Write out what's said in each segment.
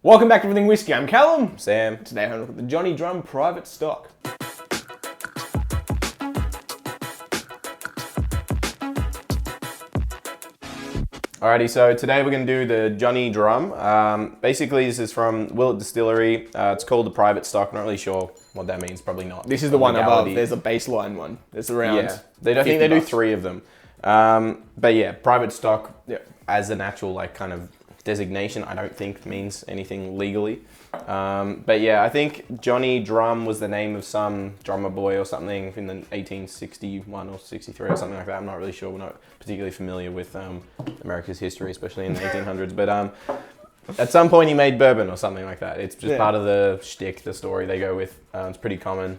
Welcome back to Everything Whiskey. I'm Callum. Sam. Today I'm going to look at the Johnny Drum Private Stock. Alrighty, so today we're going to do the Johnny Drum. Basically, this is from Willet Distillery. It's called the Private Stock. I'm not really sure what that means. Probably not. This is the one above. There's a baseline one. It's around. Yeah, I think they do 3 of them. But yeah, Private Stock as an actual kind of designation, I don't think means anything legally. But yeah, I think Johnny Drum was the name of some drummer boy or something in the 1861 or 63 or something like that. I'm not really sure. We're not particularly familiar with America's history, especially in the 1800s. But at some point he made bourbon or something like that. It's just part of the shtick, the story they go with. It's pretty common.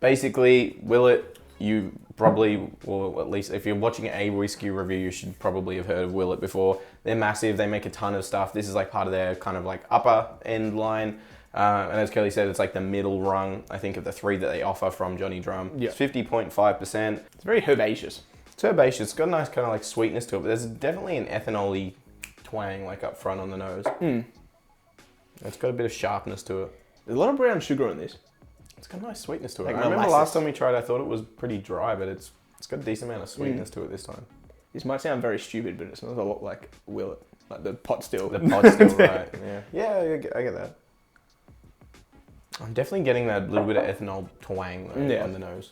Basically, Willet, you probably, or at least if you're watching a whiskey review, you should probably have heard of Willet before. They're massive. They make a ton of stuff. This is like part of their kind of like upper end line. And as Kelly said, it's like the middle rung, I think, of the 3 that they offer from Johnny Drum. Yeah. It's 50.5%. It's very herbaceous. It's herbaceous. It's got a nice kind of like sweetness to it, but there's definitely an ethanol-y twang like up front on the nose. It's got a bit of sharpness to it. There's a lot of brown sugar in this. It's got a nice sweetness to it. Like I remember last time we tried, I thought it was pretty dry, but it's got a decent amount of sweetness to it this time. This might sound very stupid, but it smells a lot like Willet, like the pot still. The pot still, right? Yeah, I get that. I'm definitely getting that little bit of ethanol twang though, on the nose.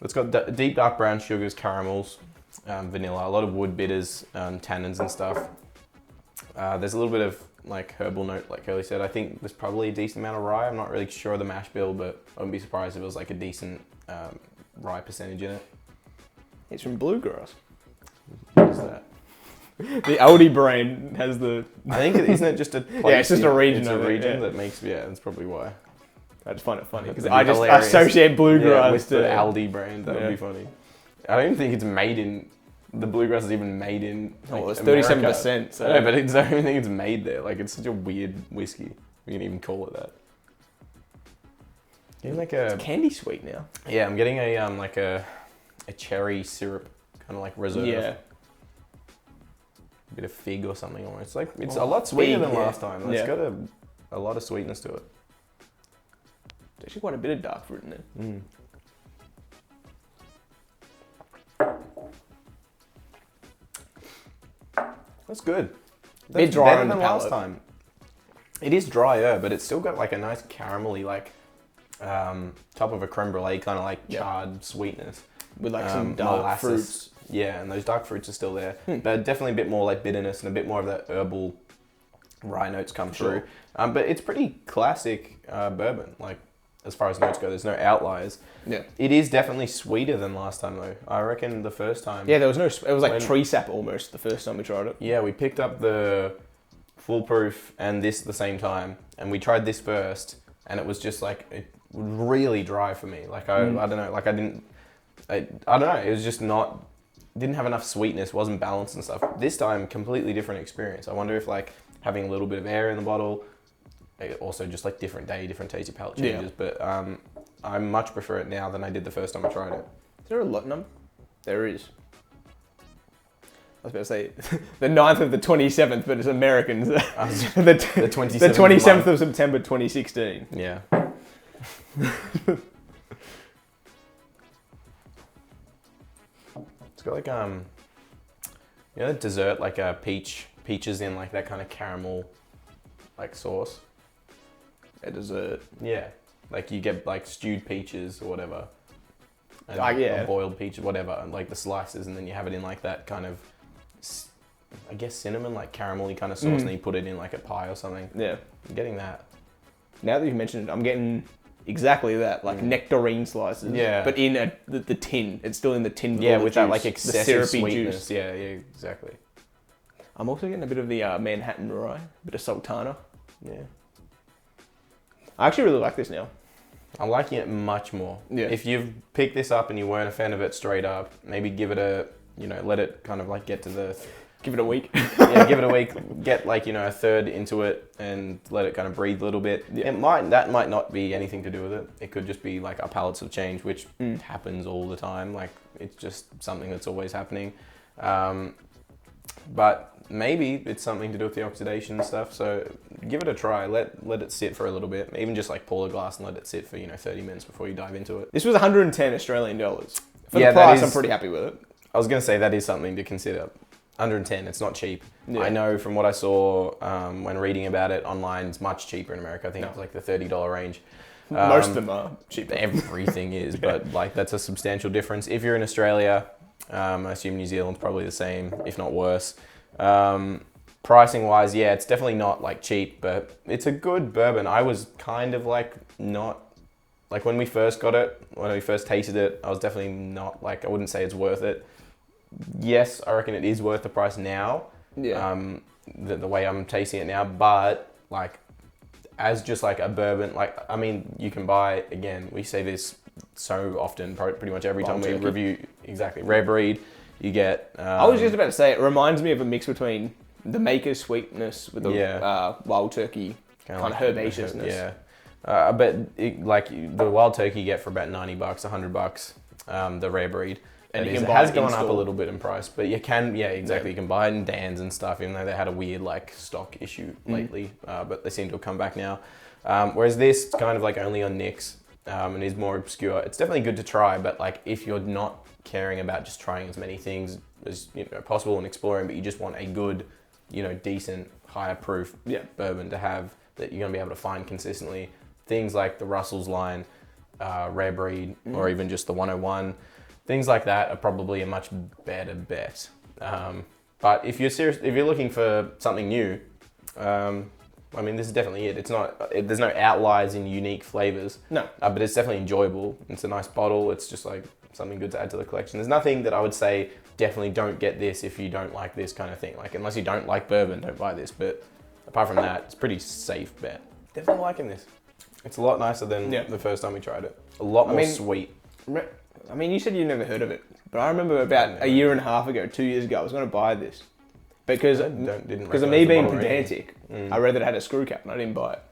It's got deep dark brown sugars, caramels, vanilla, a lot of wood bitters, tannins and stuff. There's a little bit of like herbal note, like Curly said. I think there's probably a decent amount of rye. I'm not really sure of the mash bill, but I wouldn't be surprised if it was like a decent rye percentage in it. It's from Bluegrass. What is that? The Aldi brand has the... I think, isn't it just a place? Yeah, it's just a region. It's a region that makes, that's probably why. I just find it funny because I just associate Bluegrass with the Aldi brand. That would be funny. I don't even think it's made in... The Bluegrass is even made in it's 37%. So. No, but I don't even think it's made there. Like, it's such a weird whiskey. We can even call it that. Getting like it's candy sweet now. Yeah, I'm getting a like a cherry syrup, kind of like reserve. Yeah. A bit of fig or something almost. Like it's a lot sweeter than last time. It's got a lot of sweetness to it. There's actually quite a bit of dark fruit in there. That's good. A bit drier than last time. It is drier, but it's still got like a nice caramelly, like top of a creme brulee kind of like charred sweetness with like some dark fruits. Yeah, and those dark fruits are still there, but definitely a bit more like bitterness and a bit more of that herbal rye notes come through. But it's pretty classic bourbon. Like as far as notes go, there's no outliers. Yeah, it is definitely sweeter than last time though. I reckon the first time. Yeah, there was no. It was like tree sap almost the first time we tried it. Yeah, we picked up the Foolproof and this at the same time, and we tried this first, and it was just like really dry for me. Like I don't know. Like I don't know. It was just not. Didn't have enough sweetness. Wasn't balanced and stuff. This time, completely different experience. I wonder if like having a little bit of air in the bottle. Also, just like different day, different tasty palate changes. But I much prefer it now than I did the first time I tried it. Is there a lot number? There is. I was about to say the 9th of the 27th, but it's Americans. the 27th of September 2016. Yeah. It's got like the dessert, like peaches in like that kind of caramel like sauce. A dessert. Yeah. Like you get like stewed peaches or whatever. And or boiled peaches, whatever, and like the slices, and then you have it in like that kind of, I guess cinnamon, like caramelly kind of sauce, and then you put it in like a pie or something. Yeah. I'm getting that. Now that you've mentioned it, I'm getting exactly that, like nectarine slices. Yeah. But in the tin. It's still in the tin. Yeah, with that like excessive sweetness. Juice. Yeah, exactly. I'm also getting a bit of the Manhattan rye, a bit of sultana. Yeah. I actually really like this now. I'm liking it much more. Yeah. If you've picked this up and you weren't a fan of it straight up, maybe give it a, let it kind of like get to the... Give it a week. Yeah, give it a week. Get like, a third into it and let it kind of breathe a little bit. Yeah. That might not be anything to do with it. It could just be like our palates have changed, which happens all the time. Like it's just something that's always happening. but maybe it's something to do with the oxidation and stuff. So give it a try. Let it sit for a little bit. Even just like pour a glass and let it sit for 30 minutes before you dive into it. This was 110 Australian dollars. For the price, I'm pretty happy with it. I was gonna say that is something to consider. 110. It's not cheap. Yeah. I know from what I saw when reading about it online, it's much cheaper in America. I think it's like the $30 range. Most of them are cheaper. Everything is, but like that's a substantial difference. If you're in Australia, I assume New Zealand's probably the same, if not worse. Pricing wise, yeah, it's definitely not like cheap, but it's a good bourbon. I was kind of like not, like when we first got it, when we first tasted it, I was definitely not like, I wouldn't say it's worth it. Yes, I reckon it is worth the price now. Yeah. The way I'm tasting it now, but like as just like a bourbon, like, I mean, you can buy, again, we say this so often, pretty much every time we review, exactly, rare breed, you get... I was just about to say, it reminds me of a mix between the maker's sweetness with the wild turkey kind of herbaceousness. Yeah. But like the wild turkey you get for about $90, $100, the rare breed. And it has gone up a little bit in price, but you can, exactly. You can buy it in Dan's and stuff, even though they had a weird like stock issue lately, but they seem to have come back now. Whereas this kind of like only on Nick's and is more obscure. It's definitely good to try, but like if you're not caring about just trying as many things as possible and exploring, but you just want a good, decent, higher proof bourbon to have that you're gonna be able to find consistently. Things like the Russell's line, rare breed, or even just the 101. Things like that are probably a much better bet. But if you're looking for something new, I mean, this is definitely it. It's not. There's no outliers in unique flavors. No. But it's definitely enjoyable. It's a nice bottle. It's just like something good to add to the collection. There's nothing that I would say definitely don't get this if you don't like this kind of thing. Like unless you don't like bourbon, don't buy this. But apart from that, it's a pretty safe bet. Definitely liking this. It's a lot nicer than the first time we tried it. A lot more sweet. I mean, you said you never heard of it, but I remember about a year and a half ago, 2 years ago, I was going to buy this. Because of me being pedantic, I read that it had a screw cap and I didn't buy it.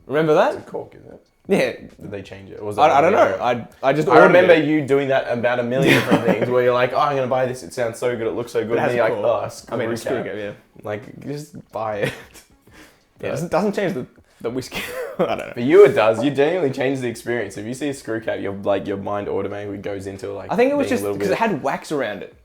Remember that? It's a cork, isn't it? Yeah. Did they change it? Or was I don't know. I remember you doing that about a million different things where you're like, oh, I'm going to buy this. It sounds so good. It looks so good. And then you're like, oh, screw cap. Yeah. Like, just buy it. Yeah, it doesn't change the whiskey. I don't know. For you, it does. You genuinely change the experience. If you see a screw cap, your mind automatically goes into like. I think it was just because it had wax around it,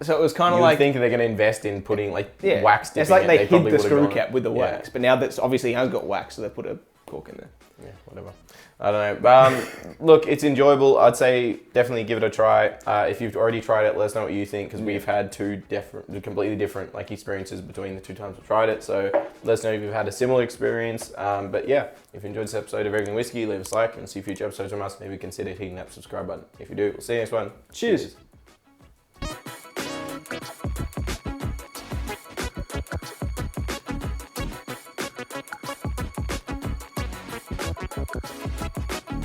so it was kind of like. You think they're going to invest in putting like wax dipping. It's like they hid the screw cap with the wax, but now that's obviously has got wax, so they put a cork in there. Yeah, whatever. I don't know. Look, it's enjoyable. I'd say definitely give it a try. If you've already tried it, let us know what you think, because we've had completely different like experiences between the 2 times we've tried it. So let us know if you've had a similar experience. But yeah, if you enjoyed this episode of Everything Whiskey, leave us a like and see future episodes from us. Maybe consider hitting that subscribe button. If you do, we'll see you next one. Cheers.